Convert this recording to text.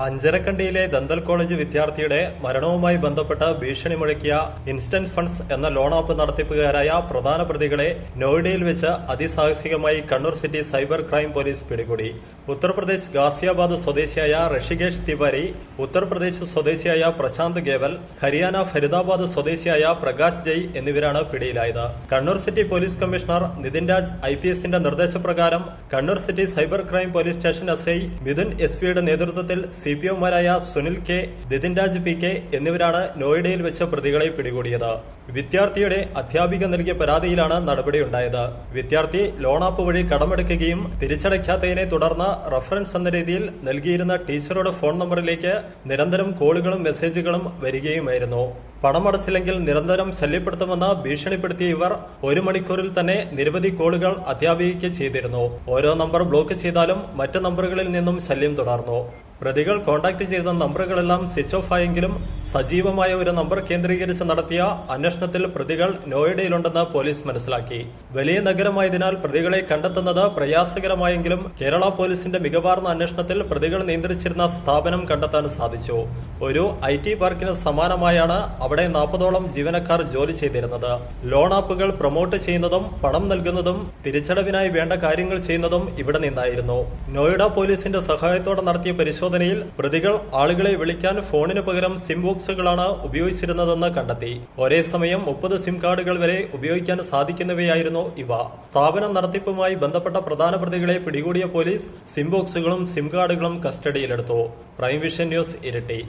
അഞ്ചരക്കണ്ടിയിലെ dental college വിദ്യാർത്ഥിയുടെ മരണവുമായി ബന്ധപ്പെട്ട് ഭീഷണി മുഴക്കിയ ഇൻസ്റ്റന്റ് ഫണ്ട്സ് എന്ന ലോൺ ആപ്പ് നടത്തിപ്പുകാരായ പ്രധാന പ്രതികളെ നോയിഡയിൽ വെച്ച് അതിസാഹസികമായി Kannur city cyber crime police പിടികൂടി. ഉത്തർപ്രദേശ് ഗാസിയാബാദ് സ്വദേശിയായ ഋഷികേഷ് തിവാരി, ഉത്തർപ്രദേശ് സ്വദേശിയായ പ്രശാന്ത് ഗേവൽ, ഹരിയാന ഫരീദാബാദ് സ്വദേശിയായ പ്രകാശ് ജയ് എന്നിവരാണ് പിടിയിലായത്. Kannur city police commissioner Nithin Raj IPSന്റെ നിർദ്ദേശപ്രകാരം Kannur city cyber crime police station SI Mithun SPയുടെ നേതൃത്വത്തിൽ CPOമാരായ സുനിൽ K, നിതിൻ രാജ് PK എന്നിവരാണ് നോയിഡയിൽ വെച്ച് പ്രതികളെ പിടികൂടിയത്. വിദ്യാർത്ഥിയുടെ അധ്യാപിക നൽകിയ പരാതിയിലാണ് നടപടിയുണ്ടായത്. വിദ്യാർത്ഥി ലോൺ ആപ്പ് വഴി കടമെടുക്കുകയും തിരിച്ചടയ്ക്കാത്തതിനെ തുടർന്ന് റഫറൻസ് എന്ന രീതിയിൽ നൽകിയിരുന്ന ടീച്ചറുടെ ഫോൺ നമ്പറിലേക്ക് നിരന്തരം കോളുകളും മെസ്സേജുകളും വരികയുമായിരുന്നു. പണമടച്ചില്ലെങ്കിൽ നിരന്തരം ശല്യപ്പെടുത്തുമെന്ന് ഭീഷണിപ്പെടുത്തിയ ഇവർ 1 മണിക്കൂറിൽ തന്നെ നിരവധി കോളുകൾ അധ്യാപികയ്ക്ക് ചെയ്തിരുന്നു. ഓരോ നമ്പർ ബ്ലോക്ക് ചെയ്താലും മറ്റ് നമ്പറുകളിൽ നിന്നും ശല്യം തുടർന്നു. പ്രതികൾ കോൺടാക്ട് ചെയ്ത നമ്പറുകളെല്ലാം സ്വിച്ച് ഓഫ് ആയെങ്കിലും സജീവമായ ഒരു നമ്പർ കേന്ദ്രീകരിച്ച് നടത്തിയ അന്വേഷണത്തിൽ പ്രതികൾ നോയിഡയിലുണ്ടെന്ന് പോലീസ് മനസ്സിലാക്കി. വലിയ നഗരമായതിനാൽ പ്രതികളെ കണ്ടെത്തുന്നത് പ്രയാസകരമായെങ്കിലും കേരള പോലീസിന്റെ മികവാർന്ന അന്വേഷണത്തിൽ പ്രതികൾ നിയന്ത്രിച്ചിരുന്ന സ്ഥാപനം കണ്ടെത്താൻ സാധിച്ചു. ഒരു IT പാർക്കിന് സമാനമായാണ് അവിടെ 40ഓളം ജീവനക്കാർ ജോലി ചെയ്തിരുന്നത്. ലോൺ ആപ്പുകൾ പ്രൊമോട്ട് ചെയ്യുന്നതും പണം നൽകുന്നതും തിരിച്ചടവിനായി വേണ്ട കാര്യങ്ങൾ ചെയ്യുന്നതും ഇവിടെ നിന്നായിരുന്നു. നോയിഡ പോലീസിന്റെ സഹായത്തോടെ നടത്തിയ പരിശോധനയിൽ പ്രതികൾ ആളുകളെ വിളിക്കാൻ ഫോണിന് പകരം സിം ബോക്സുകളാണ് ഉപയോഗിച്ചിരുന്നതെന്ന് കണ്ടെത്തി. ഒരേ സമയം 30 സിം കാർഡുകൾ വരെ ഉപയോഗിക്കാൻ സാധിക്കുന്നവയായിരുന്നു ഇവ. സ്ഥാപനം നടത്തിപ്പുമായി ബന്ധപ്പെട്ട പ്രധാന പ്രതികളെ പിടികൂടിയ പോലീസ് സിം ബോക്സുകളും സിം കാർഡുകളും കസ്റ്റഡിയിലെടുത്തു. Prime vision news Iritty.